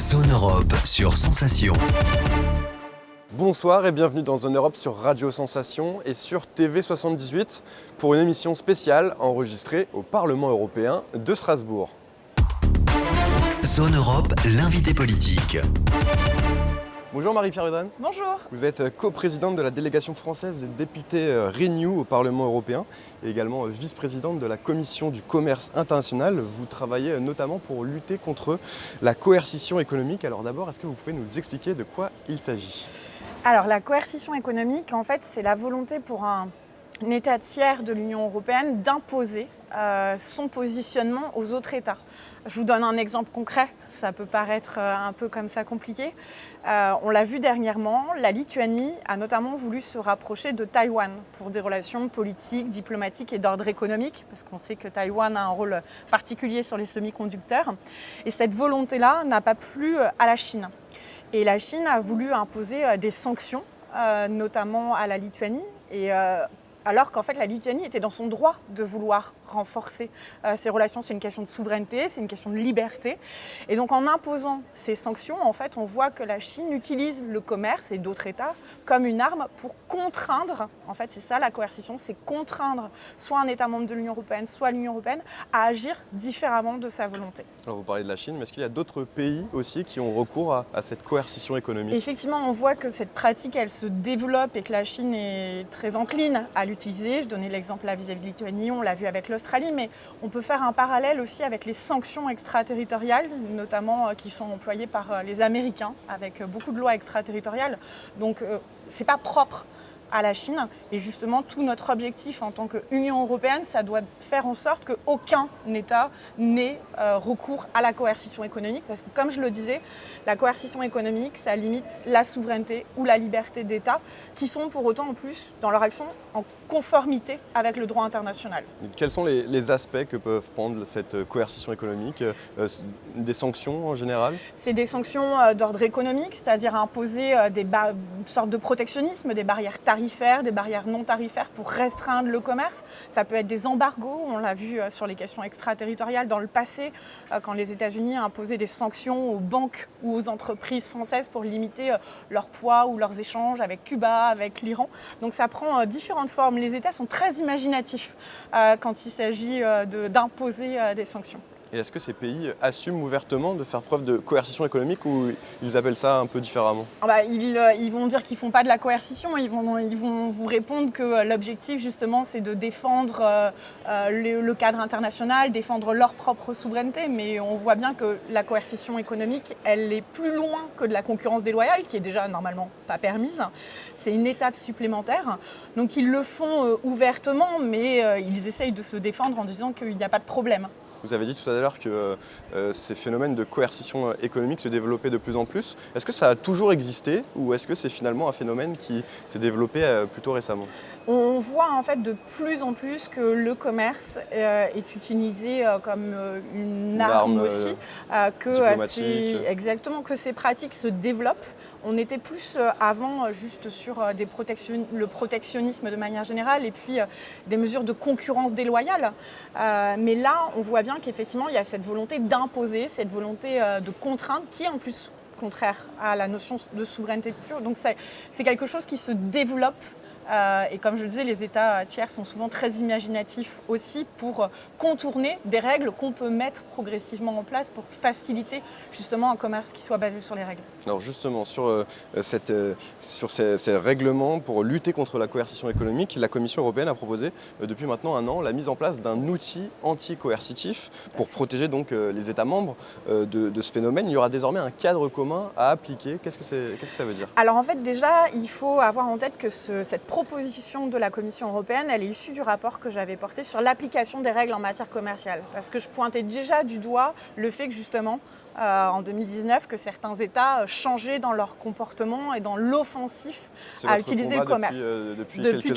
Zone Europe sur Sensation. Bonsoir et bienvenue dans Zone Europe sur Radio Sensation et sur TV78 pour une émission spéciale enregistrée au Parlement européen de Strasbourg. Zone Europe, l'invité politique. Bonjour Marie-Pierre Vedrenne. Bonjour. Vous êtes coprésidente de la délégation française des députés Renew au Parlement européen et également vice-présidente de la Commission du commerce international. Vous travaillez notamment pour lutter contre la coercition économique. Alors d'abord, est-ce que vous pouvez nous expliquer de quoi il s'agit ? Alors la coercition économique, en fait, c'est la volonté pour un État tiers de l'Union européenne d'imposer son positionnement aux autres États. Je vous donne un exemple concret, ça peut paraître un peu comme ça compliqué. On l'a vu dernièrement, la Lituanie a notamment voulu se rapprocher de Taïwan pour des relations politiques, diplomatiques et d'ordre économique, parce qu'on sait que Taïwan a un rôle particulier sur les semi-conducteurs. Et cette volonté-là n'a pas plu à la Chine. Et la Chine a voulu imposer des sanctions, notamment à la Lituanie. Alors qu'en fait, la Lituanie était dans son droit de vouloir renforcer ses relations. C'est une question de souveraineté, c'est une question de liberté. Et donc, en imposant ces sanctions, en fait, on voit que la Chine utilise le commerce et d'autres États comme une arme pour contraindre, en fait, c'est ça la coercition, c'est contraindre soit un État membre de l'Union européenne, soit l'Union européenne à agir différemment de sa volonté. Alors vous parlez de la Chine, mais est-ce qu'il y a d'autres pays aussi qui ont recours à cette coercition économique ? Effectivement, on voit que cette pratique, elle se développe et que la Chine est très encline à l'utiliser. Je donnais l'exemple là vis-à-vis de Lituanie, on l'a vu avec l'Australie, mais on peut faire un parallèle aussi avec les sanctions extraterritoriales, notamment qui sont employées par les Américains, avec beaucoup de lois extraterritoriales. Donc, c'est pas propre à la Chine. Et justement, tout notre objectif en tant qu'Union européenne, ça doit faire en sorte qu'aucun État n'ait recours à la coercition économique. Parce que, comme je le disais, la coercition économique, ça limite la souveraineté ou la liberté d'État, qui sont pour autant, en plus, dans leur action, en conformité avec le droit international. Quels sont les aspects que peuvent prendre cette coercition économique ? Des sanctions en général ? C'est des sanctions d'ordre économique, c'est-à-dire imposer une sorte de protectionnisme, des barrières tarifaires, des barrières non tarifaires pour restreindre le commerce. Ça peut être des embargos, on l'a vu sur les questions extraterritoriales dans le passé, quand les États-Unis imposaient des sanctions aux banques ou aux entreprises françaises pour limiter leur poids ou leurs échanges avec Cuba, avec l'Iran. Donc ça prend différentes formes. Les États sont très imaginatifs quand il s'agit d'imposer des sanctions. Et est-ce que ces pays assument ouvertement de faire preuve de coercition économique ou ils appellent ça un peu différemment ? Ils vont dire qu'ils ne font pas de la coercition, ils vont vous répondre que l'objectif justement c'est de défendre le cadre international, défendre leur propre souveraineté, mais on voit bien que la coercition économique, elle est plus loin que de la concurrence déloyale, qui est déjà normalement pas permise. C'est une étape supplémentaire. Donc ils le font ouvertement, mais ils essayent de se défendre en disant qu'il n'y a pas de problème. Vous avez dit tout à l'heure que ces phénomènes de coercition économique se développaient de plus en plus. Est-ce que ça a toujours existé ou est-ce que c'est finalement un phénomène qui s'est développé plutôt récemment ? On voit en fait de plus en plus que le commerce est utilisé comme une arme aussi, que ces pratiques se développent. On était plus avant juste sur le protectionnisme de manière générale et puis des mesures de concurrence déloyale. Mais là, on voit bien qu'effectivement, il y a cette volonté d'imposer, cette volonté de contraindre qui est en plus contraire à la notion de souveraineté pure. Donc c'est quelque chose qui se développe. Et comme je le disais, les États tiers sont souvent très imaginatifs aussi pour contourner des règles qu'on peut mettre progressivement en place pour faciliter justement un commerce qui soit basé sur les règles. Alors justement, sur ces règlements pour lutter contre la coercition économique, la Commission européenne a proposé depuis maintenant un an la mise en place d'un outil anti-coercitif pour protéger donc les États membres de ce phénomène. Il y aura désormais un cadre commun à appliquer. Qu'est-ce que ça veut dire ? Alors en fait déjà, il faut avoir en tête que cette proposition de la Commission européenne, elle est issue du rapport que j'avais porté sur l'application des règles en matière commerciale. Parce que je pointais déjà du doigt le fait que justement, en 2019, que certains États changeaient dans leur comportement et dans l'offensif à utiliser le commerce. Depuis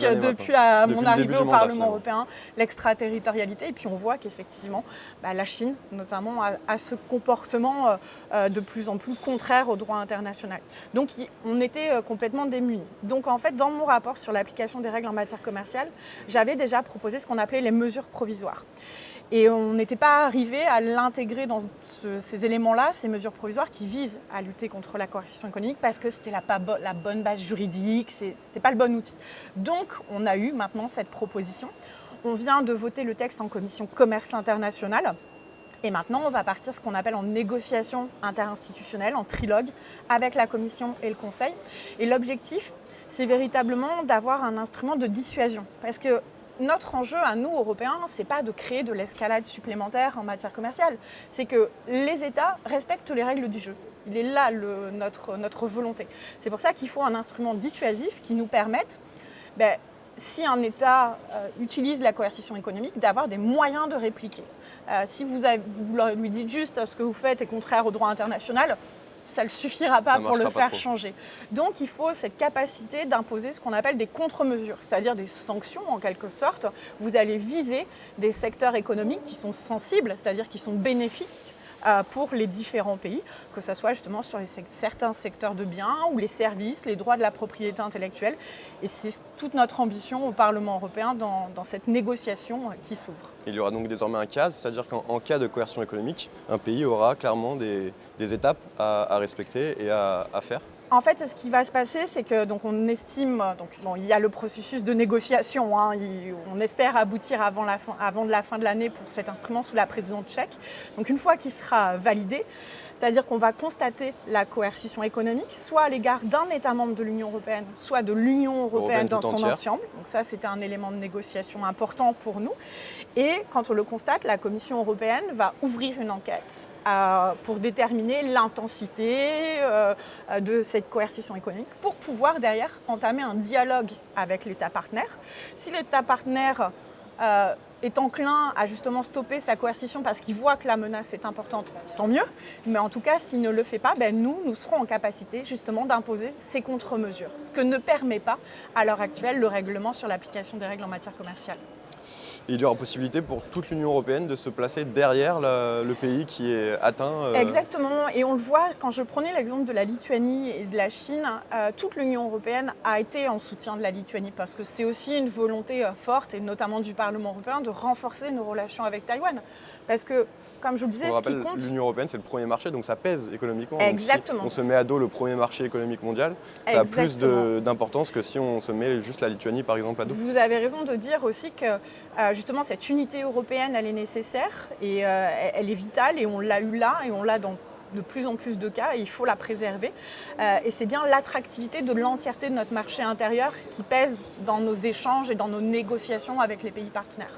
mon arrivée au Parlement européen, l'extraterritorialité. Et puis on voit qu'effectivement, la Chine notamment a ce comportement de plus en plus contraire au droit international. Donc on était complètement démunis. Donc en fait, dans mon rapport sur l'application des règles en matière commerciale, j'avais déjà proposé ce qu'on appelait les mesures provisoires. Et on n'était pas arrivé à l'intégrer dans ces éléments-là, ces mesures provisoires qui visent à lutter contre la coercition économique parce que c'était la bonne base juridique, c'était pas le bon outil. Donc on a eu maintenant cette proposition. On vient de voter le texte en commission commerce international. Et maintenant, on va partir ce qu'on appelle en négociation interinstitutionnelle, en trilogue, avec la Commission et le Conseil. Et l'objectif, c'est véritablement d'avoir un instrument de dissuasion. Parce que notre enjeu à nous, Européens, ce n'est pas de créer de l'escalade supplémentaire en matière commerciale. C'est que les États respectent les règles du jeu. Il est là notre volonté. C'est pour ça qu'il faut un instrument dissuasif qui nous permette, si un État utilise la coercition économique, d'avoir des moyens de répliquer. Si vous lui dites juste ce que vous faites est contraire au droit international, ça ne suffira pas pour le faire changer. Donc il faut cette capacité d'imposer ce qu'on appelle des contre-mesures, c'est-à-dire des sanctions en quelque sorte. Vous allez viser des secteurs économiques qui sont sensibles, c'est-à-dire qui sont bénéfiques pour les différents pays, que ce soit justement sur certains secteurs de biens ou les services, les droits de la propriété intellectuelle. Et c'est toute notre ambition au Parlement européen dans cette négociation qui s'ouvre. Il y aura donc désormais un cadre, c'est-à-dire qu'en cas de coercion économique, un pays aura clairement des étapes à respecter et à faire. En fait, ce qui va se passer, c'est que on estime, il y a le processus de négociation. On espère aboutir avant la fin de l'année pour cet instrument sous la présidence tchèque. Donc une fois qu'il sera validé, c'est-à-dire qu'on va constater la coercition économique, soit à l'égard d'un État membre de l'Union européenne, soit de l'Union européenne dans son ensemble. Donc ça, c'était un élément de négociation important pour nous. Et quand on le constate, la Commission européenne va ouvrir une enquête pour déterminer l'intensité de cette coercition économique, pour pouvoir derrière entamer un dialogue avec l'État partenaire. Si l'État partenaire est enclin à justement stopper sa coercition parce qu'il voit que la menace est importante, tant mieux. Mais en tout cas, s'il ne le fait pas, nous serons en capacité justement d'imposer ces contre-mesures. Ce que ne permet pas à l'heure actuelle le règlement sur l'application des règles en matière commerciale. Et il y aura possibilité pour toute l'Union européenne de se placer derrière le pays qui est atteint. Exactement, et on le voit, quand je prenais l'exemple de la Lituanie et de la Chine, toute l'Union européenne a été en soutien de la Lituanie parce que c'est aussi une volonté forte, et notamment du Parlement européen, de renforcer nos relations avec Taïwan. Parce que, comme je vous le disais, on rappelle, ce qui compte... l'Union européenne, c'est le premier marché, donc ça pèse économiquement. Exactement. Donc si on se met à dos le premier marché économique mondial, ça a plus d'importance que si on se met juste la Lituanie, par exemple, à dos. Vous avez raison de dire aussi que justement cette unité européenne, elle est nécessaire et elle est vitale, et on l'a eu là et on l'a dans de plus en plus de cas, et il faut la préserver. Et c'est bien l'attractivité de l'entièreté de notre marché intérieur qui pèse dans nos échanges et dans nos négociations avec les pays partenaires.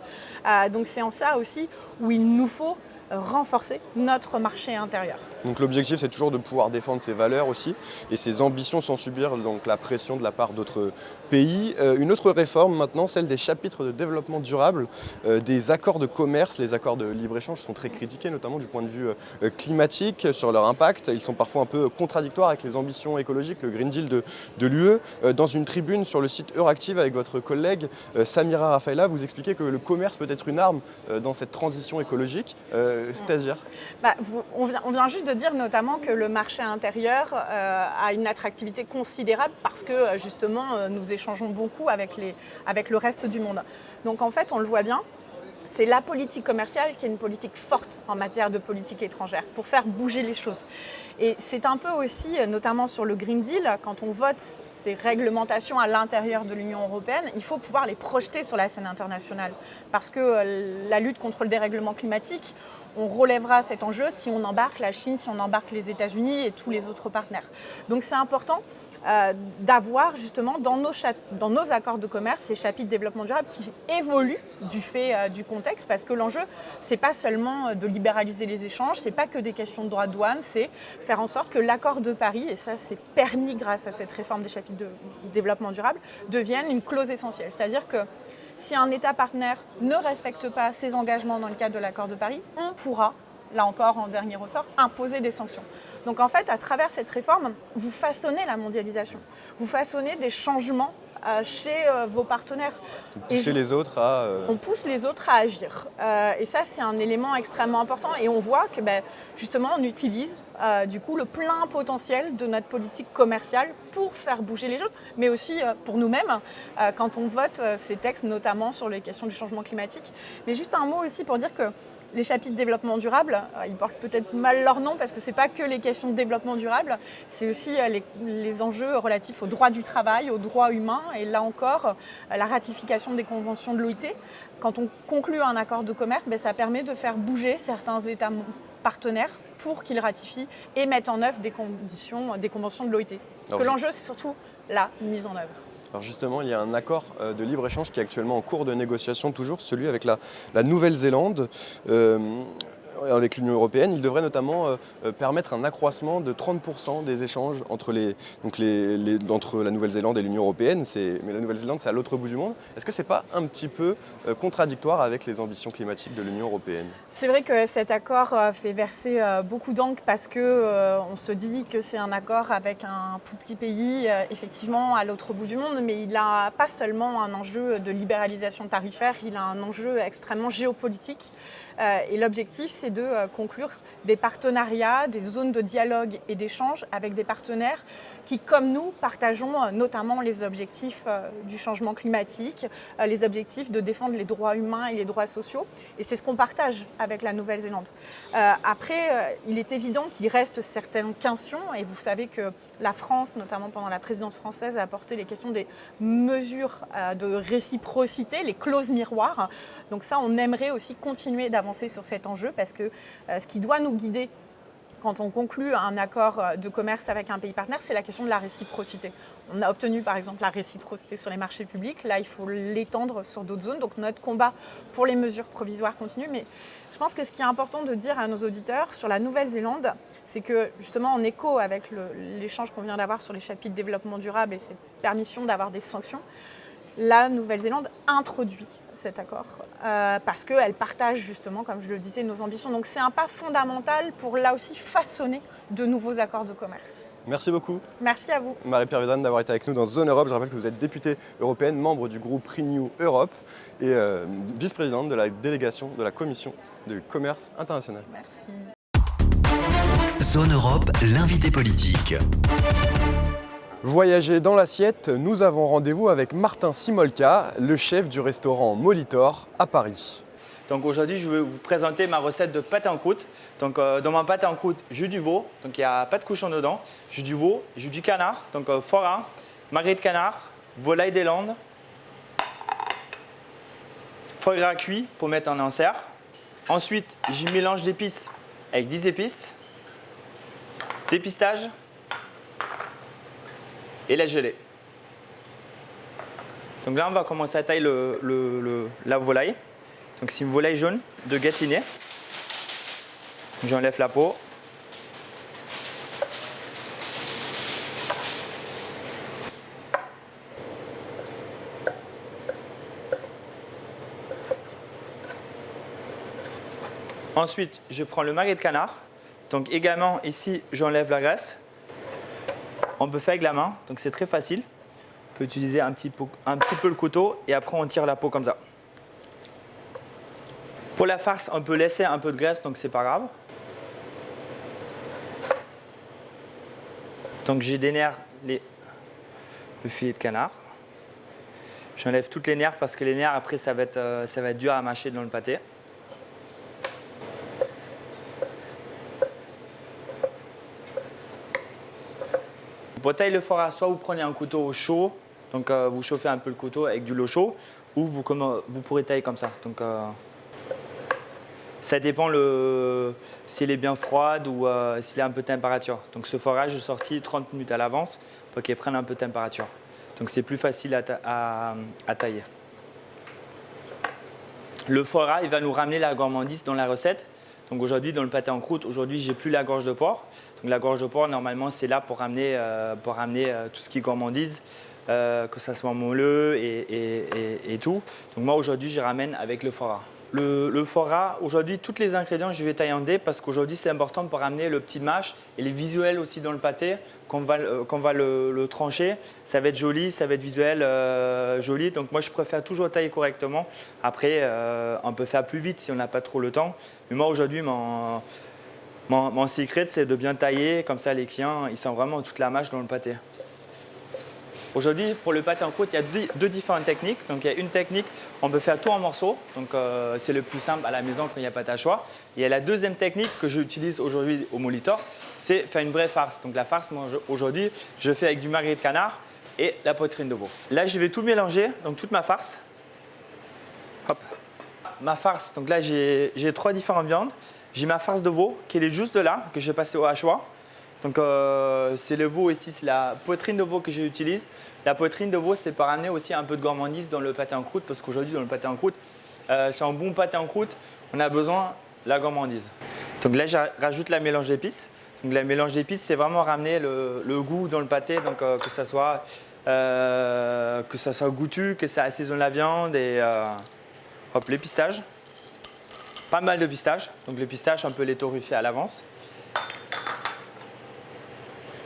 Donc c'est en ça aussi où il nous faut renforcer notre marché intérieur. Donc l'objectif, c'est toujours de pouvoir défendre ses valeurs aussi et ses ambitions sans subir donc la pression de la part d'autres pays. Une autre réforme maintenant, celle des chapitres de développement durable, des accords de commerce. Les accords de libre-échange sont très critiqués, notamment du point de vue climatique, sur leur impact. Ils sont parfois un peu contradictoires avec les ambitions écologiques, le Green Deal de l'UE. Dans une tribune sur le site Euractiv avec votre collègue Samira Rafaela, vous expliquez que le commerce peut être une arme dans cette transition écologique. C'est-à-dire on vient juste de dire notamment que le marché intérieur a une attractivité considérable parce que justement nous échangeons beaucoup avec le reste du monde. Donc en fait on le voit bien, c'est la politique commerciale qui est une politique forte en matière de politique étrangère pour faire bouger les choses. Et c'est un peu aussi, notamment sur le Green Deal, quand on vote ces réglementations à l'intérieur de l'Union européenne, il faut pouvoir les projeter sur la scène internationale. Parce que la lutte contre le dérèglement climatique, on relèvera cet enjeu si on embarque la Chine, si on embarque les États-Unis et tous les autres partenaires. Donc c'est important d'avoir justement dans nos accords de commerce ces chapitres de développement durable qui évoluent du fait du contexte, parce que l'enjeu, c'est pas seulement de libéraliser les échanges, c'est pas que des questions de droits de douane, c'est faire en sorte que l'accord de Paris, et ça c'est permis grâce à cette réforme des chapitres de développement durable, devienne une clause essentielle. C'est-à-dire que si un État partenaire ne respecte pas ses engagements dans le cadre de l'accord de Paris, on pourra, là encore en dernier ressort, imposer des sanctions. Donc en fait, à travers cette réforme, vous façonnez la mondialisation, vous façonnez des changements chez vos partenaires. Pousser les autres à... On pousse les autres à agir. Et ça, c'est un élément extrêmement important. Et on voit que justement, on utilise du coup le plein potentiel de notre politique commerciale pour faire bouger les choses, mais aussi pour nous-mêmes quand on vote ces textes, notamment sur les questions du changement climatique. Mais juste un mot aussi pour dire que les chapitres développement durable, ils portent peut-être mal leur nom parce que ce n'est pas que les questions de développement durable, c'est aussi les enjeux relatifs au droit du travail, aux droits humains et là encore, la ratification des conventions de l'OIT. Quand on conclut un accord de commerce, ça permet de faire bouger certains États partenaires pour qu'ils ratifient et mettent en œuvre des conventions de l'OIT. Parce que l'enjeu, c'est surtout la mise en œuvre. Alors justement, il y a un accord de libre-échange qui est actuellement en cours de négociation, toujours celui avec la Nouvelle-Zélande. Avec l'Union européenne, il devrait notamment permettre un accroissement de 30% des échanges entre la Nouvelle-Zélande et l'Union européenne. Mais la Nouvelle-Zélande, c'est à l'autre bout du monde. Est-ce que ce n'est pas un petit peu contradictoire avec les ambitions climatiques de l'Union européenne? C'est vrai que cet accord fait verser beaucoup d'encre parce qu'on se dit que c'est un accord avec un tout petit pays, effectivement, à l'autre bout du monde, mais il n'a pas seulement un enjeu de libéralisation tarifaire, il a un enjeu extrêmement géopolitique. Et l'objectif, c'est de conclure des partenariats, des zones de dialogue et d'échange avec des partenaires qui, comme nous, partageons notamment les objectifs du changement climatique, les objectifs de défendre les droits humains et les droits sociaux. Et c'est ce qu'on partage avec la Nouvelle-Zélande. Après, il est évident qu'il reste certaines tensions. Et vous savez que la France, notamment pendant la présidence française, a apporté les questions des mesures de réciprocité, les clauses miroirs. Donc ça, on aimerait aussi continuer d'avancer sur cet enjeu parce que ce qui doit nous guider quand on conclut un accord de commerce avec un pays partenaire, c'est la question de la réciprocité. On a obtenu par exemple la réciprocité sur les marchés publics, là il faut l'étendre sur d'autres zones, donc notre combat pour les mesures provisoires continue. Mais je pense que ce qui est important de dire à nos auditeurs sur la Nouvelle-Zélande, c'est que justement en écho avec l'échange qu'on vient d'avoir sur les chapitres développement durable et cette permission d'avoir des sanctions, la Nouvelle-Zélande introduit cet accord parce qu'elle partage justement, comme je le disais, nos ambitions. Donc c'est un pas fondamental pour là aussi façonner de nouveaux accords de commerce. Merci beaucoup. Merci à vous. Marie-Pierre Vidane d'avoir été avec nous dans Zone Europe. Je rappelle que vous êtes députée européenne, membre du groupe Renew Europe et vice-présidente de la délégation de la Commission du commerce international. Merci. Zone Europe, l'invité politique. Voyager dans l'assiette, nous avons rendez-vous avec Martin Simolka, le chef du restaurant Molitor à Paris. Donc aujourd'hui, je vais vous présenter ma recette de pâté en croûte. Donc dans ma pâté en croûte, jus du veau, donc il n'y a pas de cochon dedans, jus du veau, jus du canard, donc foie gras, magret de canard, volaille des Landes, foie gras cuit pour mettre en insert. Ensuite, j'y mélange d'épices avec 10 épices, des pistaches et la gelée. Donc là, on va commencer à tailler la volaille. Donc c'est une volaille jaune de Gâtinais. J'enlève la peau. Ensuite, je prends le magret de canard. Donc également ici, j'enlève la graisse. On peut faire avec la main, donc c'est très facile. On peut utiliser un petit peu le couteau et après on tire la peau comme ça. Pour la farce, on peut laisser un peu de graisse, donc c'est pas grave. Donc j'ai des nerfs, le filet de canard. J'enlève toutes les nerfs parce que les nerfs après ça va être dur à mâcher dans le pâté. Pour tailler le foie gras, soit vous prenez un couteau chaud, donc vous chauffez un peu le couteau avec du l'eau chaude, ou vous pourrez tailler comme ça. Donc, ça dépend s'il est bien froid ou s'il est un peu de température. Donc ce foie gras, je sortis 30 minutes à l'avance pour qu'il prenne un peu de température. Donc c'est plus facile à tailler. Le foie gras, il va nous ramener la gourmandise dans la recette. Donc aujourd'hui, dans le pâté en croûte, aujourd'hui, j'ai plus la gorge de porc. Donc la gorge de porc, normalement, c'est là pour ramener tout ce qui est gourmandise, que ça soit moelleux et tout. Donc moi, aujourd'hui, je ramène avec le foie gras. le foie gras, aujourd'hui, tous les ingrédients, je vais tailler en dés parce qu'aujourd'hui, c'est important pour amener le petit mâche et les visuels aussi dans le pâté. Quand on va le trancher, ça va être joli, ça va être visuel joli. Donc moi, je préfère toujours tailler correctement. Après, on peut faire plus vite si on n'a pas trop le temps. Mais moi, aujourd'hui, mon secret, c'est de bien tailler. Comme ça, les clients, ils sentent vraiment toute la mâche dans le pâté. Aujourd'hui, pour le pâté en croûte, il y a deux différentes techniques. Donc, il y a une technique, on peut faire tout en morceaux. Donc, c'est le plus simple à la maison quand il n'y a pas de choix. Il y a la deuxième technique que j'utilise aujourd'hui au Molitor, c'est faire une vraie farce. Donc, la farce, moi, aujourd'hui, je fais avec du magret de canard et la poitrine de veau. Là, je vais tout mélanger, donc toute ma farce. Hop. Ma farce, donc là, j'ai 3 différentes viandes. J'ai ma farce de veau qui est juste là, que je vais passer au hachoir. Donc, c'est le veau ici, c'est la poitrine de veau que j'utilise. La poitrine de veau, c'est pour amener aussi un peu de gourmandise dans le pâté en croûte, parce qu'aujourd'hui, dans le pâté en croûte, sur un bon pâté en croûte, on a besoin de la gourmandise. Donc là, je rajoute la mélange d'épices. Donc, la mélange d'épices, c'est vraiment ramener le goût dans le pâté, donc que ça soit goûtu, que ça assaisonne la viande et hop, les pistaches. Pas mal de pistaches. Donc, les pistaches, on peut les torréfier à l'avance.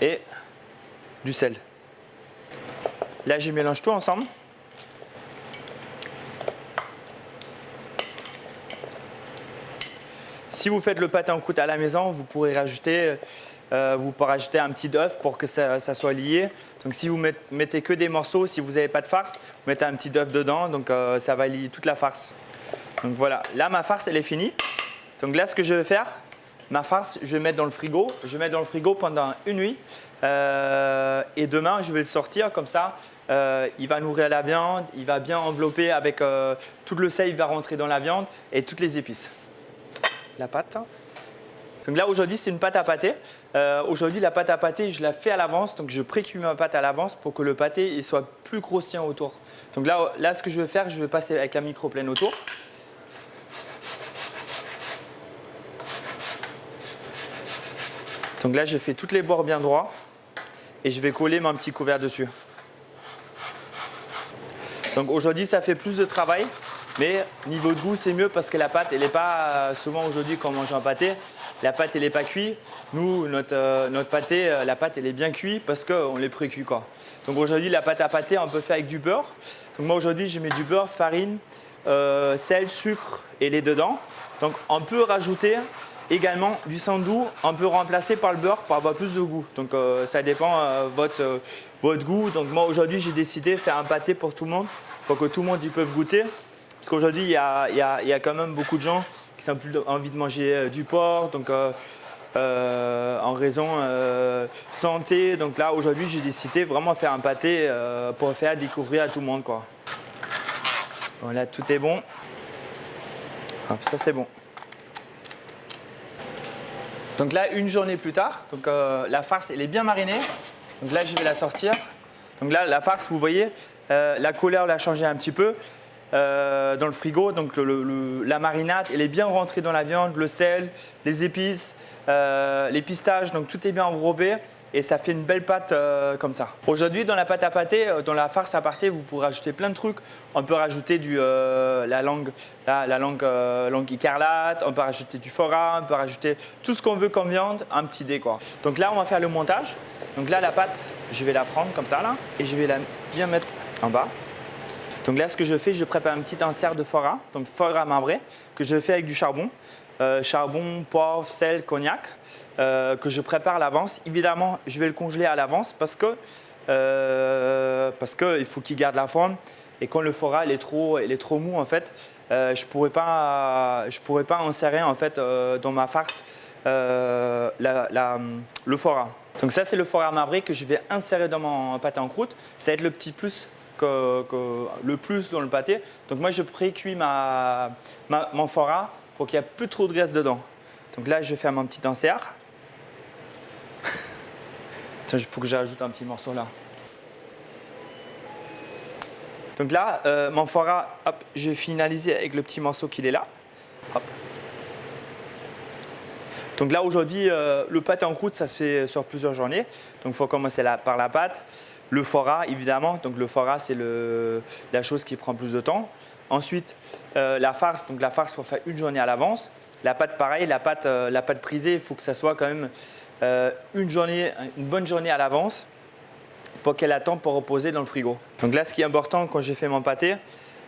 Et du sel. Là, je mélange tout ensemble. Si vous faites le pâté en croûte à la maison, vous pourrez rajouter un petit œuf pour que ça soit lié. Donc, si vous mettez que des morceaux, si vous n'avez pas de farce, vous mettez un petit œuf dedans, donc ça va lier toute la farce. Donc voilà, là ma farce elle est finie. Donc là, ce que je vais faire, ma farce, je vais mettre dans le frigo. Je vais mettre dans le frigo pendant une nuit. Et demain, je vais le sortir comme ça. Il va nourrir la viande, il va bien envelopper avec tout le sel, il va rentrer dans la viande et toutes les épices. La pâte. Donc là, aujourd'hui, c'est une pâte à pâté. Aujourd'hui, la pâte à pâté, je la fais à l'avance. Donc, je pré-cuis ma pâte à l'avance pour que le pâté il soit plus croustillant autour. Donc là, ce que je vais faire, je vais passer avec la micro-plane autour. Donc là, je fais toutes les bords bien droits et je vais coller mon petit couvert dessus. Donc aujourd'hui, ça fait plus de travail, mais niveau de goût, c'est mieux parce que la pâte, elle n'est pas souvent aujourd'hui quand on mange un pâté, la pâte, elle n'est pas cuite. Nous, notre pâté, la pâte, elle est bien cuite parce qu'on les pré-cuit quoi. Donc aujourd'hui, la pâte à pâté, on peut faire avec du beurre. Donc moi aujourd'hui, je mets du beurre, farine, sel, sucre et lait dedans. Donc on peut rajouter également du sandou, on peut remplacer par le beurre pour avoir plus de goût. Donc ça dépend votre goût. Donc moi aujourd'hui j'ai décidé de faire un pâté pour tout le monde, pour que tout le monde y peut goûter. Parce qu'aujourd'hui il y a quand même beaucoup de gens qui ont plus envie de manger du porc, donc en raison santé. Donc là aujourd'hui j'ai décidé vraiment de faire un pâté pour faire découvrir à tout le monde quoi. Voilà, tout est bon. Hop, ça c'est bon. Donc là, une journée plus tard, donc, la farce elle est bien marinée. Donc là, je vais la sortir. Donc là, la farce, vous voyez, la couleur l'a changé un petit peu dans le frigo. Donc la marinade, elle est bien rentrée dans la viande, le sel, les épices, les pistaches. Donc tout est bien enrobé et ça fait une belle pâte comme ça. Aujourd'hui, dans la pâte à pâté, dans la farce à pâté, vous pourrez rajouter plein de trucs. On peut rajouter la langue écarlate, on peut rajouter du foie gras, on peut rajouter tout ce qu'on veut comme viande, un petit dé quoi. Donc là, on va faire le montage. Donc là, la pâte, je vais la prendre comme ça là et je vais la bien mettre en bas. Donc là, ce que je fais, je prépare un petit insert de foie gras, donc foie gras marbré, que je fais avec du charbon. Charbon, poivre, sel, cognac. Que je prépare à l'avance. Évidemment, je vais le congeler à l'avance parce que il faut qu'il garde la forme. Et quand le foie gras il est trop mou en fait, je pourrais pas insérer en fait dans ma farce le foie gras. Donc ça c'est le foie gras marbré que je vais insérer dans mon pâté en croûte. Ça va être le petit plus le plus dans le pâté. Donc moi je pré-cuis mon foie gras pour qu'il n'y ait plus trop de graisse dedans. Donc là je vais faire mon petit insert. Il faut que j'ajoute un petit morceau là. Donc là, mon foie gras, hop, je vais finaliser avec le petit morceau qu'il est là. Hop. Donc là, aujourd'hui, le pâté en croûte, ça se fait sur plusieurs journées. Donc il faut commencer par la pâte. Le foie gras, évidemment. Donc le foie gras, c'est la chose qui prend plus de temps. Ensuite, la farce. Donc la farce, on fait une journée à l'avance. La pâte, pareil. La pâte brisée, il faut que ça soit quand même une bonne journée à l'avance pour qu'elle attende pour reposer dans le frigo. Donc là, ce qui est important quand j'ai fait mon pâté,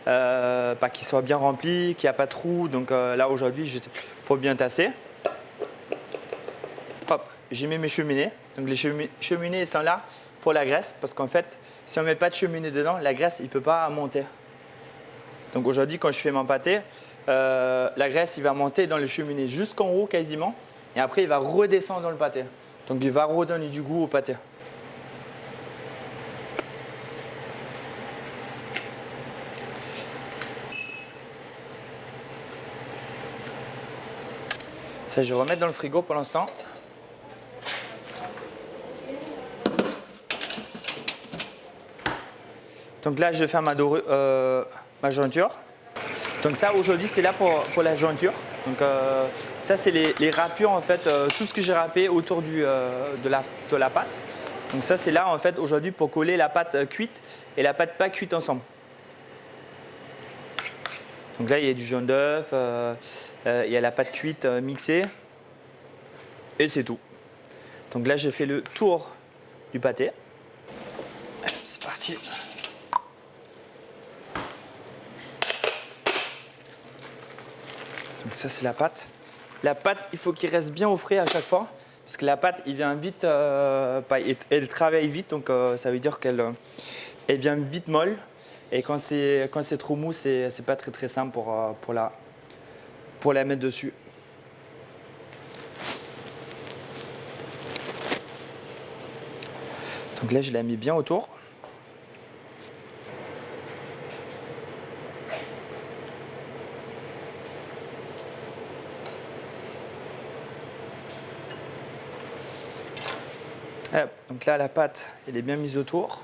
qu'il soit bien rempli, qu'il n'y a pas de trou. Donc là, aujourd'hui, il faut bien tasser. Hop, j'ai mis mes cheminées. Donc les cheminées sont là pour la graisse parce qu'en fait, si on ne met pas de cheminée dedans, la graisse ne peut pas monter. Donc aujourd'hui, quand je fais mon pâté, la graisse il va monter dans les cheminées jusqu'en haut quasiment et après il va redescendre dans le pâté. Donc il va redonner du goût au pâté. Ça, je vais remettre dans le frigo pour l'instant. Donc là, je vais faire ma jointure. Donc ça, aujourd'hui, c'est là pour la jointure. Donc ça, c'est les râpures, en fait, tout ce que j'ai râpé autour de la pâte. Donc ça, c'est là, en fait, aujourd'hui, pour coller la pâte cuite et la pâte pas cuite ensemble. Donc là, il y a du jaune d'œuf, il y a la pâte cuite mixée et c'est tout. Donc là, j'ai fait le tour du pâté. Allez, c'est parti. Donc ça, c'est la pâte. La pâte, il faut qu'il reste bien au frais à chaque fois parce que la pâte, il vient vite, elle travaille vite, donc ça veut dire qu'elle vient vite molle. Et quand c'est trop mou, c'est pas très simple pour la mettre dessus. Donc là, je l'ai mis bien autour. Hop, donc là, la pâte, elle est bien mise autour.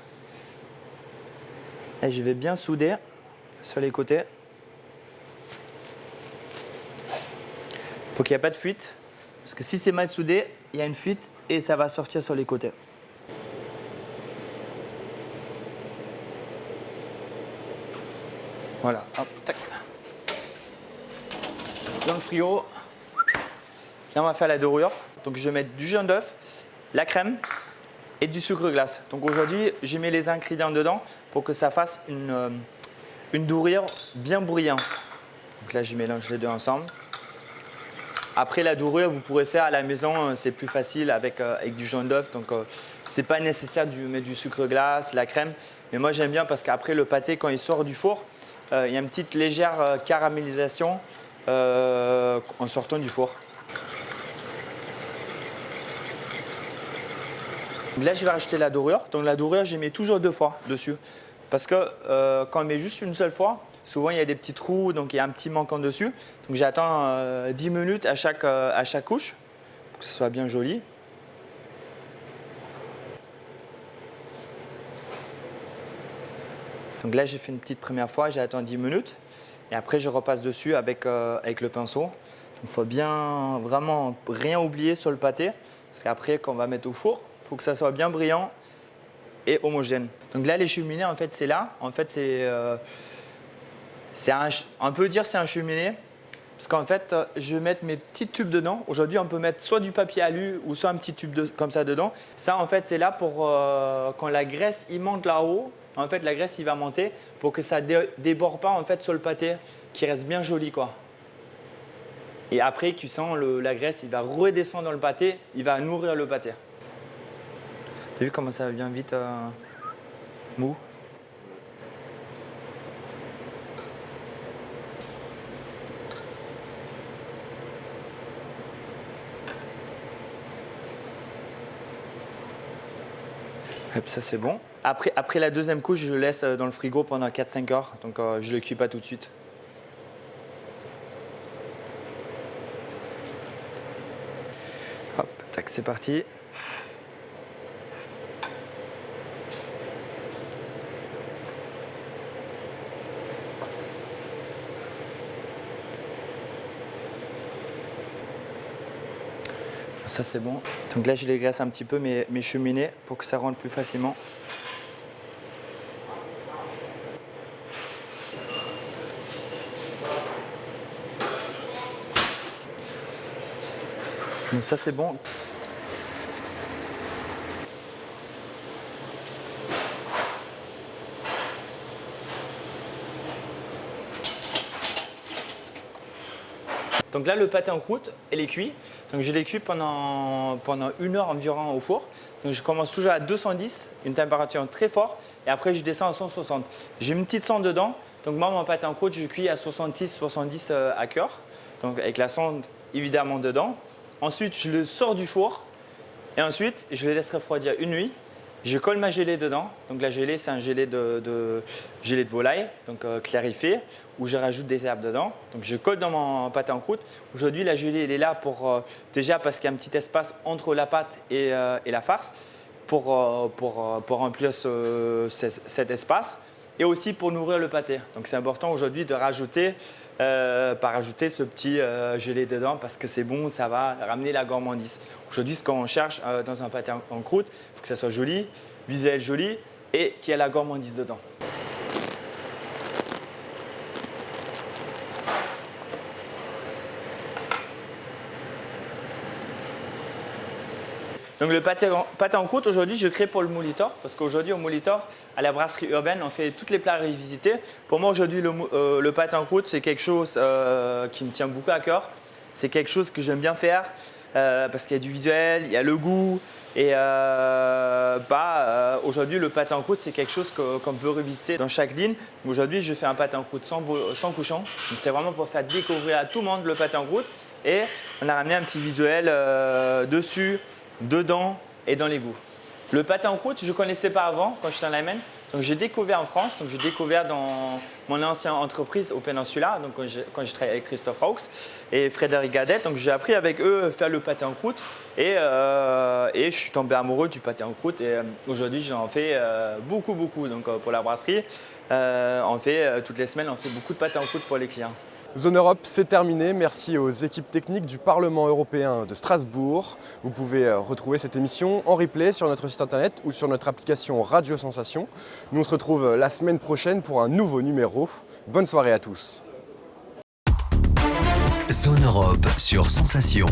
Et je vais bien souder sur les côtés pour qu'il n'y ait pas de fuite. Parce que si c'est mal soudé, il y a une fuite et ça va sortir sur les côtés. Voilà, hop, tac. Dans le frigo, là on va faire la dorure. Donc je vais mettre du jaune d'œuf, la crème et du sucre glace. Donc aujourd'hui, j'ai mis les ingrédients dedans pour que ça fasse une dorure bien brillante. Donc là, je mélange les deux ensemble. Après la dorure, vous pourrez faire à la maison, c'est plus facile avec du jaune d'œuf. Donc c'est pas nécessaire de mettre du sucre glace, la crème. Mais moi, j'aime bien parce qu'après le pâté, quand il sort du four, il y a une petite légère caramélisation en sortant du four. Là, je vais rajouter la dorure. Donc la dorure, je mets toujours 2 fois dessus. Parce que quand on met juste une seule fois, souvent il y a des petits trous, donc il y a un petit manquant dessus. Donc j'attends 10 minutes à chaque couche pour que ce soit bien joli. Donc là, j'ai fait une petite première fois, j'ai attendu 10 minutes. Et après, je repasse dessus avec le pinceau. Il faut bien, vraiment rien oublier sur le pâté. Parce qu'après, quand on va mettre au four, il faut que ça soit bien brillant et homogène. Donc là, les cheminées, en fait, c'est là. En fait, on peut dire c'est un cheminée. Parce qu'en fait, je vais mettre mes petits tubes dedans. Aujourd'hui, on peut mettre soit du papier alu ou soit un petit tube comme ça dedans. Ça, en fait, c'est là pour quand la graisse il monte là-haut. En fait, la graisse il va monter pour que ça déborde pas en fait sur le pâté, qui reste bien joli quoi. Et après, tu sens la graisse, il va redescendre dans le pâté, il va nourrir le pâté. T'as vu comment ça devient vite mou? Hop, ça c'est bon. Après la deuxième couche, je le laisse dans le frigo pendant 4-5 heures. Donc je ne le cuis pas tout de suite. Hop, tac, c'est parti. Ça c'est bon. Donc là je les graisse un petit peu mes cheminées pour que ça rentre plus facilement. Donc ça c'est bon. Donc là, le pâté en croûte, elle est cuit. Donc je l'ai cuit pendant 1 heure environ au four. Donc je commence toujours à 210, une température très forte, et après je descends à 160. J'ai une petite sonde dedans. Donc moi, mon pâté en croûte, je cuis à 66-70 à cœur. Donc avec la sonde évidemment dedans. Ensuite, je le sors du four et ensuite, je le laisse refroidir une nuit. Je colle ma gelée dedans. Donc la gelée, c'est un gelée de volaille, donc clarifié, où je rajoute des herbes dedans. Donc je colle dans mon pâté en croûte. Aujourd'hui, la gelée, elle est là pour déjà parce qu'il y a un petit espace entre la pâte et la farce pour remplir cet espace et aussi pour nourrir le pâté. Donc c'est important aujourd'hui de rajouter ce petit gelé dedans parce que c'est bon, ça va ramener la gourmandise. Aujourd'hui, ce qu'on cherche dans un pâté en croûte, il faut que ça soit joli, visuel joli et qu'il y ait la gourmandise dedans. Donc le pâté en croûte, aujourd'hui, je crée pour le Molitor parce qu'aujourd'hui, au Molitor, à la brasserie urbaine, on fait tous les plats revisités. Pour moi, aujourd'hui, le pâté en croûte, c'est quelque chose qui me tient beaucoup à cœur. C'est quelque chose que j'aime bien faire parce qu'il y a du visuel, il y a le goût. Et aujourd'hui, le pâté en croûte, c'est quelque chose qu'on peut revisiter dans chaque ligne. Aujourd'hui, je fais un pâté en croûte sans couchon. C'est vraiment pour faire découvrir à tout le monde le pâté en croûte. Et on a ramené un petit visuel dessus, dedans et dans les goûts. Le pâté en croûte, je ne connaissais pas avant quand j'étais en Allemagne. Donc j'ai découvert en France, donc j'ai découvert dans mon ancienne entreprise au Peninsula, donc quand j'ai travaillé avec Christophe Raux et Frédéric Gadet. Donc j'ai appris avec eux à faire le pâté en croûte et je suis tombé amoureux du pâté en croûte et aujourd'hui j'en fais beaucoup. Donc pour la brasserie, toutes les semaines on fait beaucoup de pâté en croûte pour les clients. Zone Europe, c'est terminé. Merci aux équipes techniques du Parlement européen de Strasbourg. Vous pouvez retrouver cette émission en replay sur notre site internet ou sur notre application Radio Sensation. Nous on se retrouve la semaine prochaine pour un nouveau numéro. Bonne soirée à tous. Zone Europe sur Sensation.